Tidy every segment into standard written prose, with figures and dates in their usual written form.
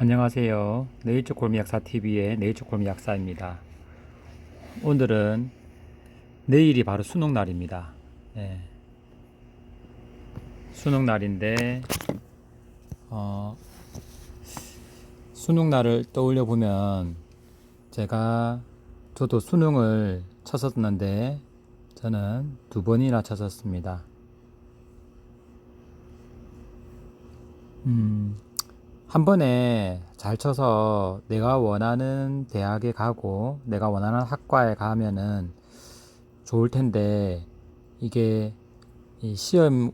안녕하세요. 네이처 골미약사TV의 네이처 골미약사입니다. 오늘은 내일이 바로 수능날입니다. 네, 수능날인데 수능날을 떠올려 보면 저도 수능을 쳤었는데 저는 2번이나 쳤었습니다. 한 번에 잘 쳐서 내가 원하는 대학에 가고 내가 원하는 학과에 가면은 좋을 텐데, 이게 이 시험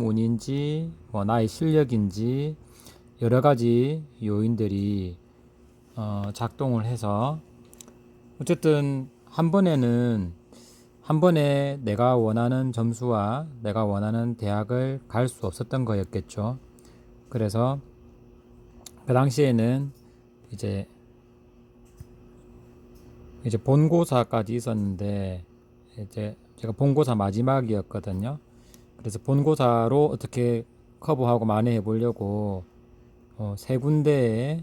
운인지 뭐 나의 실력인지 여러 가지 요인들이 작동을 해서 어쨌든 한 번에 내가 원하는 점수와 내가 원하는 대학을 갈 수 없었던 거였겠죠. 그래서 그 당시에는 이제 본고사까지 있었는데, 이제 제가 본고사 마지막이었거든요. 그래서 본고사로 어떻게 커버하고 만회해 보려고 세 군데에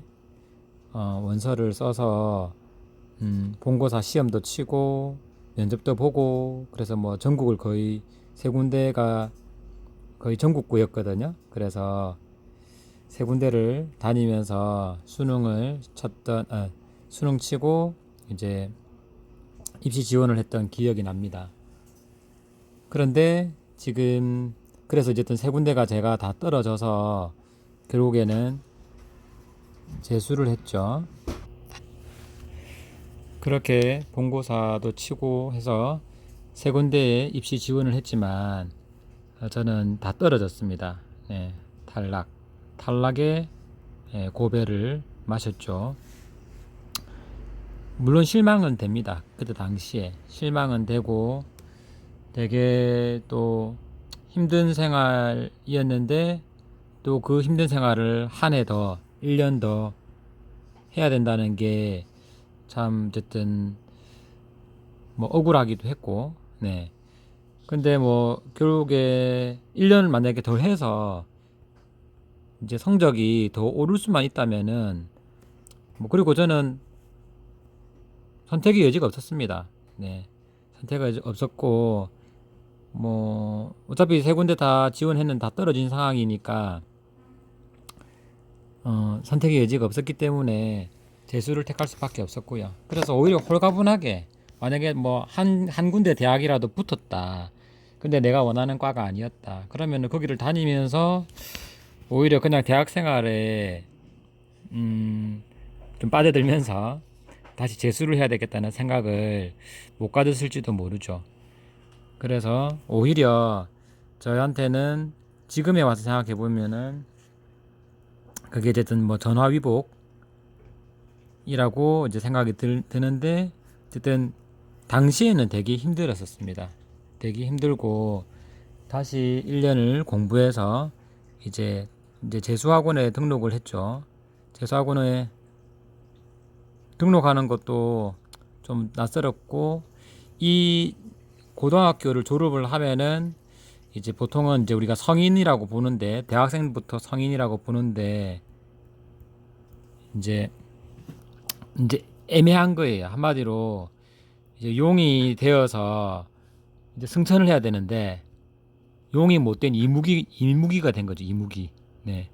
원서를 써서 본고사 시험도 치고 면접도 보고, 그래서 뭐 전국을 거의 세 군데가 거의 전국구였거든요. 그래서 세 군데를 다니면서 수능 치고 이제 입시 지원을 했던 기억이 납니다. 그런데 지금 그래서 어쨌든 세 군데가 제가 다 떨어져서 결국에는 재수를 했죠. 그렇게 본고사도 치고 해서 세 군데에 입시 지원을 했지만 저는 다 떨어졌습니다. 네, 탈락의 고배를 마셨죠. 물론 실망은 됩니다. 그때 당시에 실망은 되고 되게 또 힘든 생활이었는데, 또 그 힘든 생활을 한 해 더, 1년 더 해야 된다는 게 참 어쨌든 뭐 억울하기도 했고, 네. 근데 뭐 결국에 1년을 만약에 더 해서 이제 성적이 더 오를 수만 있다면은, 뭐 그리고 저는 선택의 여지가 없었습니다. 네. 선택의 여지가 없었고, 뭐 어차피 세 군데 다 지원했는 다 떨어진 상황이니까 선택의 여지가 없었기 때문에 재수를 택할 수밖에 없었고요. 그래서 오히려 홀가분하게, 만약에 뭐 한 군데 대학이라도 붙었다, 근데 내가 원하는 과가 아니었다, 그러면 거기를 다니면서 오히려 그냥 대학 생활에 좀 빠져들면서 다시 재수를 해야 되겠다는 생각을 못 가졌을지도 모르죠. 그래서 오히려 저한테는 지금에 와서 생각해 보면은 그게 어쨌든 뭐 전화위복이라고 이제 생각이 드는데, 어쨌든 당시에는 되게 힘들었었습니다. 되게 힘들고 다시 1년을 공부해서 이제 재수학원에 등록을 했죠. 재수학원에 등록하는 것도 좀 낯설었고, 이 고등학교를 졸업을 하면은 이제 보통은 이제 우리가 성인이라고 보는데, 대학생부터 성인이라고 보는데, 이제 애매한 거예요. 한마디로 이제 용이 되어서 이제 승천을 해야 되는데, 용이 못 된 이무기가 된 거죠. 이무기. 네.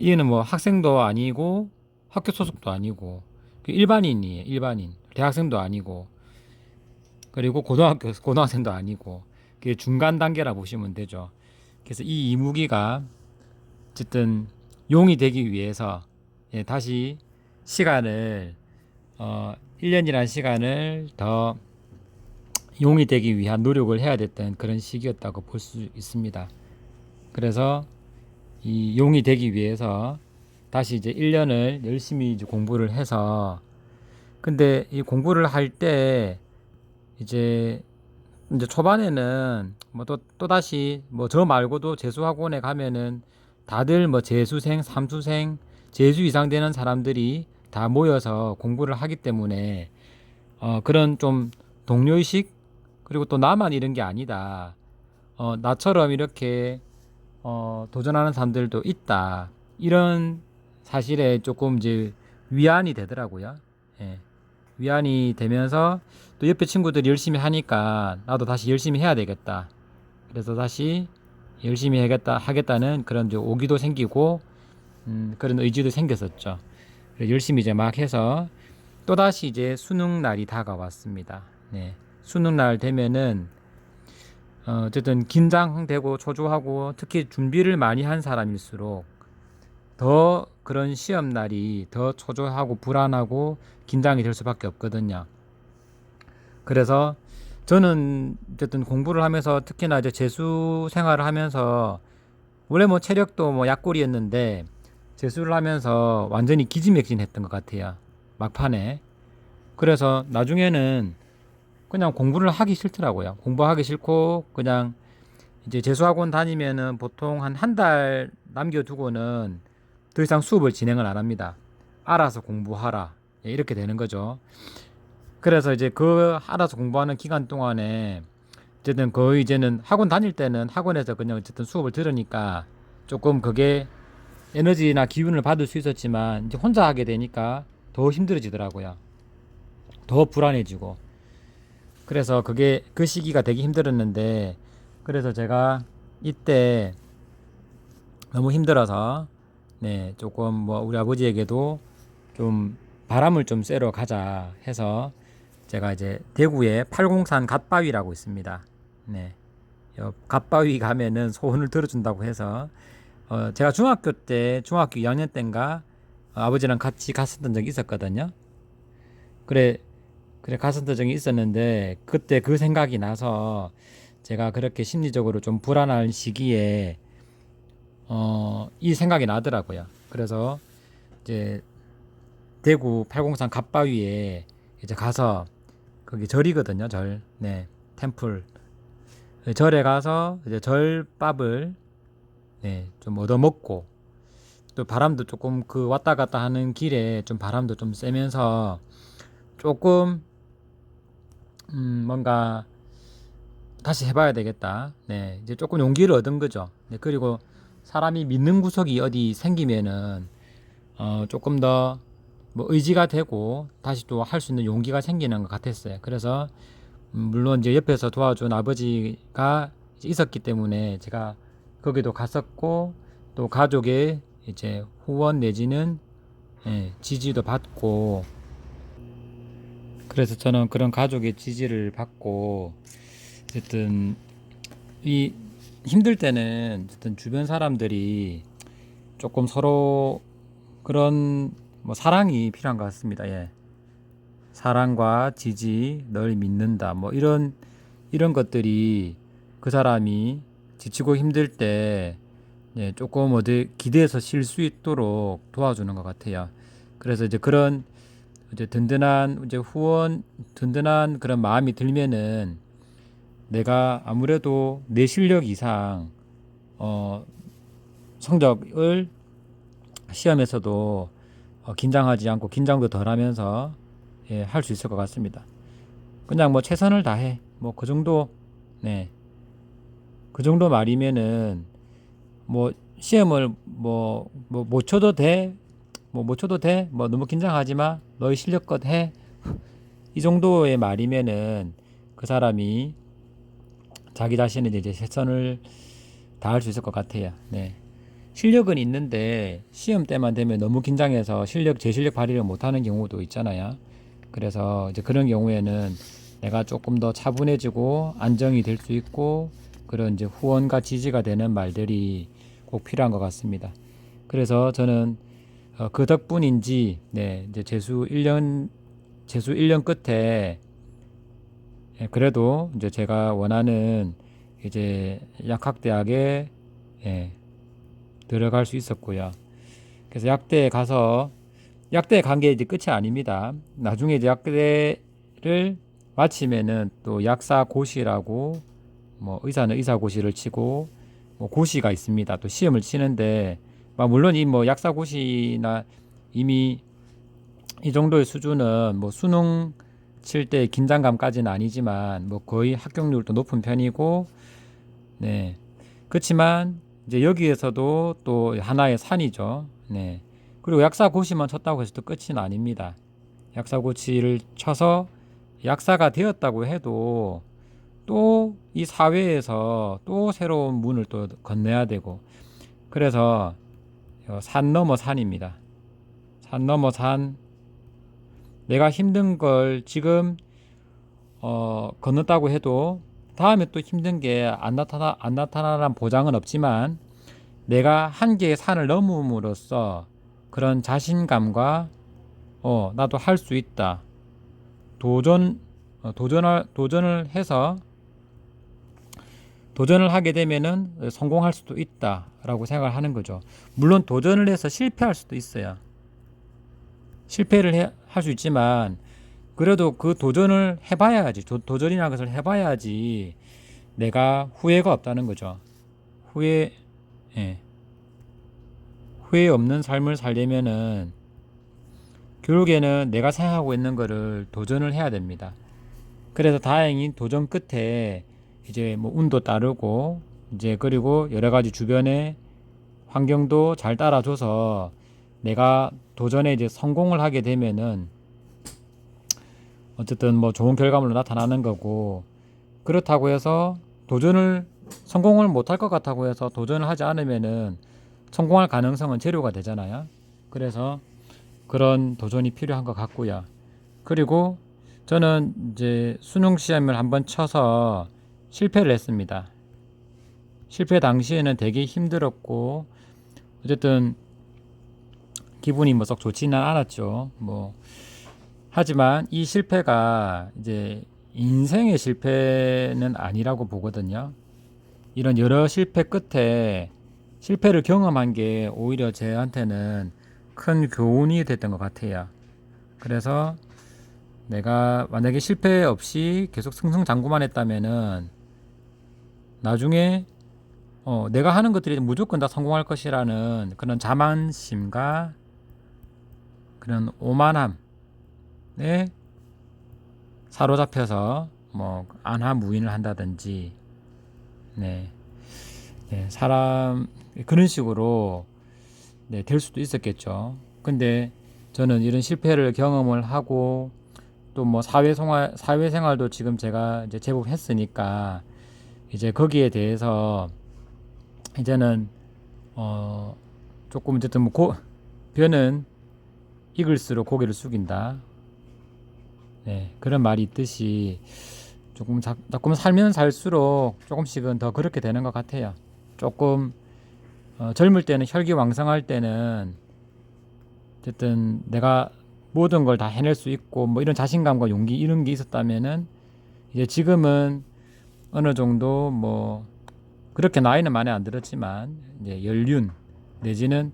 얘는 뭐 학생도 아니고 학교 소속도 아니고 일반인이에요. 일반인. 대학생도 아니고, 그리고 고등학생도 아니고, 그게 중간 단계라 보시면 되죠. 그래서 이 이무기가 어쨌든 용이 되기 위해서 다시 시간을 1년이라는 시간을 더 용이 되기 위한 노력을 해야 됐던 그런 시기였다고 볼 수 있습니다. 그래서 이 용이 되기 위해서 다시 이제 1년을 열심히 이제 공부를 해서, 근데 이 공부를 할 때 이제 초반에는 뭐 또다시 뭐 저 말고도 재수학원에 가면은 다들 뭐 재수생, 삼수생, 재수 이상 되는 사람들이 다 모여서 공부를 하기 때문에 그런 좀 동료의식, 그리고 또 나만 이런 게 아니다, 나처럼 이렇게 도전하는 사람들도 있다, 이런 사실에 조금 이제 위안이 되더라고요. 예. 위안이 되면서 또 옆에 친구들이 열심히 하니까 나도 다시 열심히 해야 되겠다. 그래서 다시 열심히 하겠다는 그런 이제 오기도 생기고, 그런 의지도 생겼었죠. 그래서 열심히 이제 막 해서 또다시 이제 수능 날이 다가왔습니다. 네. 수능 날 되면은, 어쨌든 긴장되고 초조하고 특히 준비를 많이 한 사람일수록 더 그런 시험 날이 더 초조하고 불안하고 긴장이 될 수밖에 없거든요. 그래서 저는 어쨌든 공부를 하면서 특히나 이제 재수 생활을 하면서 원래 뭐 체력도 뭐 약골이었는데 재수를 하면서 완전히 기지맥진했던 것 같아요. 막판에. 그래서 나중에는 그냥 공부를 하기 싫더라고요. 공부하기 싫고 그냥 이제 재수학원 다니면은 보통 한 달 남겨두고는 더 이상 수업을 진행을 안 합니다. 알아서 공부하라. 예, 이렇게 되는 거죠. 그래서 이제 그 알아서 공부하는 기간 동안에 어쨌든 거의 이제는 학원 다닐 때는 학원에서 그냥 어쨌든 수업을 들으니까 조금 그게 에너지나 기운을 받을 수 있었지만 이제 혼자 하게 되니까 더 힘들어지더라고요. 더 불안해지고. 그래서 그게 그 시기가 되게 힘들었는데 그래서 제가 이때 너무 힘들어서 네, 조금 뭐 우리 아버지에게도 좀 바람을 좀 쐬러 가자 해서 제가 이제 대구에 팔공산 갓바위라고 있습니다. 네. 갓바위 가면은 소원을 들어준다고 해서 제가 중학교 2학년 때인가 아버지랑 같이 갔었던 적이 있었거든요. 그래 갔었던 적이 있었는데 그때 그 생각이 나서 제가 그렇게 심리적으로 좀 불안한 시기에 이 생각이 나더라고요. 그래서 이제 대구 팔공산 갓바위에 이제 가서 거기 절이거든요. 절. 네. 템플. 절에 가서 이제 절밥을 네, 좀 얻어 먹고 또 바람도 조금 그 왔다 갔다 하는 길에 좀 바람도 좀 쐬면서 조금 뭔가 다시 해봐야 되겠다. 네, 이제 조금 용기를 얻은 거죠. 네, 그리고 사람이 믿는 구석이 어디 생기면은 조금 더 뭐 의지가 되고 다시 또 할 수 있는 용기가 생기는 것 같았어요. 그래서 물론 이제 옆에서 도와준 아버지가 있었기 때문에 제가 거기도 갔었고 또 가족의 이제 후원 내지는 예, 지지도 받고 그래서 저는 그런 가족의 지지를 받고 어쨌든 이 힘들 때는 어쨌든 주변 사람들이 조금 서로 그런 뭐 사랑이 필요한 것 같습니다. 예. 사랑과 지지, 널 믿는다. 뭐 이런 것들이 그 사람이 지치고 힘들 때 예, 조금 어디 기대서 쉴 수 있도록 도와주는 것 같아요. 그래서 이제 그런 이제 든든한 이제 후원, 든든한 그런 마음이 들면은 내가 아무래도 내 실력 이상 성적을 시험에서도 긴장하지 않고 긴장도 덜하면서 예, 할 수 있을 것 같습니다. 그냥 뭐 최선을 다해. 뭐 그 정도, 네, 그 정도 말이면은 뭐 시험을 뭐 못 쳐도 돼. 뭐 못 쳐도 돼. 뭐 너무 긴장하지 마. 너의 실력껏 해. 이 정도의 말이면은 그 사람이 자기 자신의 이제 최선을 다할 수 있을 것 같아요. 네. 실력은 있는데 시험 때만 되면 너무 긴장해서 제 실력 발휘를 못하는 경우도 있잖아요. 그래서 이제 그런 경우에는 내가 조금 더 차분해지고 안정이 될 수 있고 그런 이제 후원과 지지가 되는 말들이 꼭 필요한 것 같습니다. 그래서 저는 그 덕분인지 네, 이제 재수 1년 끝에 예, 그래도 이제 제가 원하는 이제 약학대학에 예, 들어갈 수 있었고요. 그래서 약대에 간 게 이제 끝이 아닙니다. 나중에 이제 약대를 마치면은 또 약사고시라고 뭐 의사는 의사고시를 치고 뭐 고시가 있습니다. 또 시험을 치는데 물론 이 뭐 약사고시나 이미 이 정도의 수준은 뭐 수능 칠 때 긴장감까지는 아니지만 뭐 거의 합격률도 높은 편이고 네. 그렇지만 이제 여기에서도 또 하나의 산이죠. 네. 그리고 약사고시만 쳤다고 해서 또 끝은 아닙니다. 약사고시를 쳐서 약사가 되었다고 해도 또 이 사회에서 또 새로운 문을 또 건너야 되고, 그래서 산 넘어 산입니다. 산 넘어 산. 내가 힘든 걸 지금 건넜다고 해도 다음에 또 힘든 게 안 나타나란 보장은 없지만, 내가 한 개의 산을 넘음으로써 그런 자신감과 나도 할 수 있다. 도전을 해서 도전을 하게 되면은 성공할 수도 있다라고 생각을 하는 거죠. 물론 도전을 해서 실패할 수도 있어요. 실패를 할 수 있지만 그래도 그 도전을 해봐야지. 도전이라는 것을 해봐야지 내가 후회가 없다는 거죠. 후회, 예. 후회 없는 삶을 살려면은 결국에는 내가 생각하고 있는 거를 도전을 해야 됩니다. 그래서 다행히 도전 끝에 이제 뭐 운도 따르고 이제 그리고 여러 가지 주변의 환경도 잘 따라줘서 내가 도전에 이제 성공을 하게 되면은 어쨌든 뭐 좋은 결과물로 나타나는 거고, 그렇다고 해서 성공을 못할 것 같다고 해서 도전을 하지 않으면은 성공할 가능성은 제로가 되잖아요. 그래서 그런 도전이 필요한 것 같고요. 그리고 저는 이제 수능 시험을 한번 쳐서 실패를 했습니다. 실패 당시에는 되게 힘들었고 어쨌든 기분이 뭐 썩 좋지는 않았죠. 뭐 하지만 이 실패가 이제 인생의 실패는 아니라고 보거든요. 이런 여러 실패 끝에 실패를 경험한 게 오히려 저한테는 큰 교훈이 됐던 것 같아요. 그래서 내가 만약에 실패 없이 계속 승승장구만 했다면은 나중에 내가 하는 것들이 무조건 다 성공할 것이라는 그런 자만심과 그런 오만함에 사로잡혀서 뭐 안하무인을 한다든지, 네, 사람 그런 식으로 될 수도 있었겠죠. 근데 저는 이런 실패를 경험을 하고 또 뭐 사회생활도 지금 제가 이제 제법 했으니까 이제 거기에 대해서 이제는 조금 어쨌든 뭐 벼는 익을수록 고개를 숙인다. 네, 그런 말이 있듯이 조금 살면 살수록 조금씩은 더 그렇게 되는 것 같아요. 조금 젊을 때는 혈기왕성할 때는 어쨌든 내가 모든 걸 다 해낼 수 있고 뭐 이런 자신감과 용기 이런 게 있었다면은 이제 지금은 어느 정도 뭐 그렇게 나이는 많이 안 들었지만 이제 연륜 내지는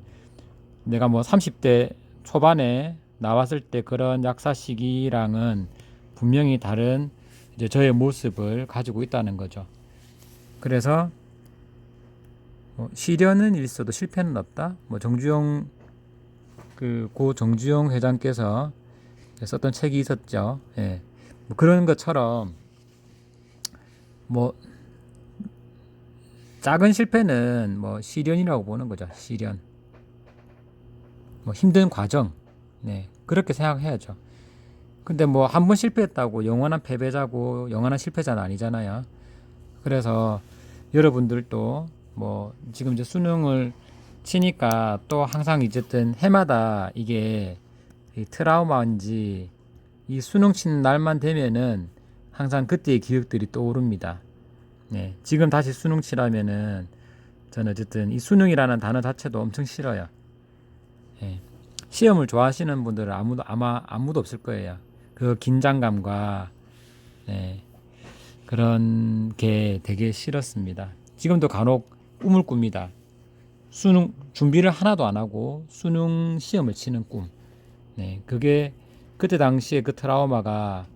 내가 뭐 30대 초반에 나왔을 때 그런 약사 시기랑은 분명히 다른 이제 저의 모습을 가지고 있다는 거죠. 그래서 뭐 시련은 있어도 실패는 없다. 뭐 정주영 고 정주영 회장께서 썼던 책이 있었죠. 예. 뭐 그런 것처럼 뭐 작은 실패는 뭐 시련이라고 보는 거죠. 시련. 뭐 힘든 과정. 네. 그렇게 생각해야죠. 근데 뭐 한 번 실패했다고 영원한 패배자고 영원한 실패자는 아니잖아요. 그래서 여러분들도 뭐 지금 이제 수능을 치니까 또 항상 어쨌든 해마다 이게 이 트라우마인지 이 수능 치는 날만 되면은 항상 그때의 기억들이 떠오릅니다. 네. 지금 다시 수능 치라면은 저는 어쨌든 이 수능이라는 단어 자체도 엄청 싫어요. 예. 시험을 좋아하시는 분들은 아무도 없을 거예요. 그 긴장감과 그런 게 되게 싫었습니다. 지금도 간혹 꿈을 꿉니다. 수능 준비를 하나도 안 하고 수능 시험을 치는 꿈. 네, 그게 그때 당시에 그 트라우마가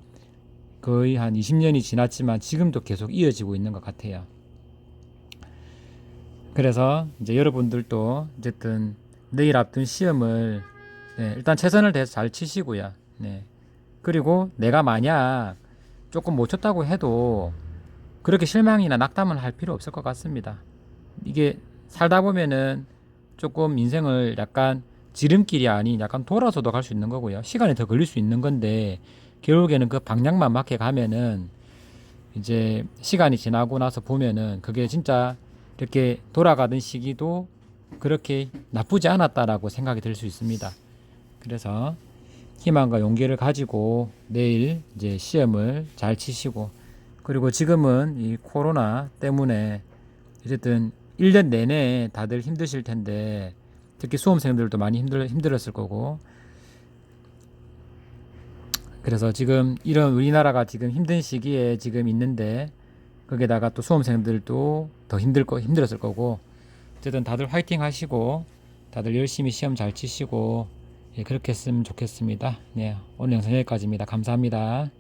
거의 한 20년이 지났지만 지금도 계속 이어지고 있는 것 같아요. 그래서 이제 여러분들도 어쨌든 내일 앞둔 시험을 일단 최선을 다해서 잘 치시고요. 네. 그리고 내가 만약 조금 못 쳤다고 해도 그렇게 실망이나 낙담을 할 필요 없을 것 같습니다. 이게 살다 보면은 조금 인생을 약간 지름길이 아닌 약간 돌아서도 갈 수 있는 거고요. 시간이 더 걸릴 수 있는 건데 결국에는 그 방향만 맞게 가면은 이제 시간이 지나고 나서 보면은 그게 진짜 이렇게 돌아가던 시기도 그렇게 나쁘지 않았다라고 생각이 들 수 있습니다. 그래서 희망과 용기를 가지고 내일 이제 시험을 잘 치시고, 그리고 지금은 이 코로나 때문에 어쨌든 1년 내내 다들 힘드실 텐데 특히 수험생들도 많이 힘들었을 거고, 그래서 지금 이런 우리나라가 지금 힘든 시기에 지금 있는데 거기다가 또 수험생들도 더 힘들었을 거고, 어쨌든 다들 화이팅 하시고 다들 열심히 시험 잘 치시고, 예, 그렇게 했으면 좋겠습니다. 네, 오늘 영상 여기까지입니다. 감사합니다.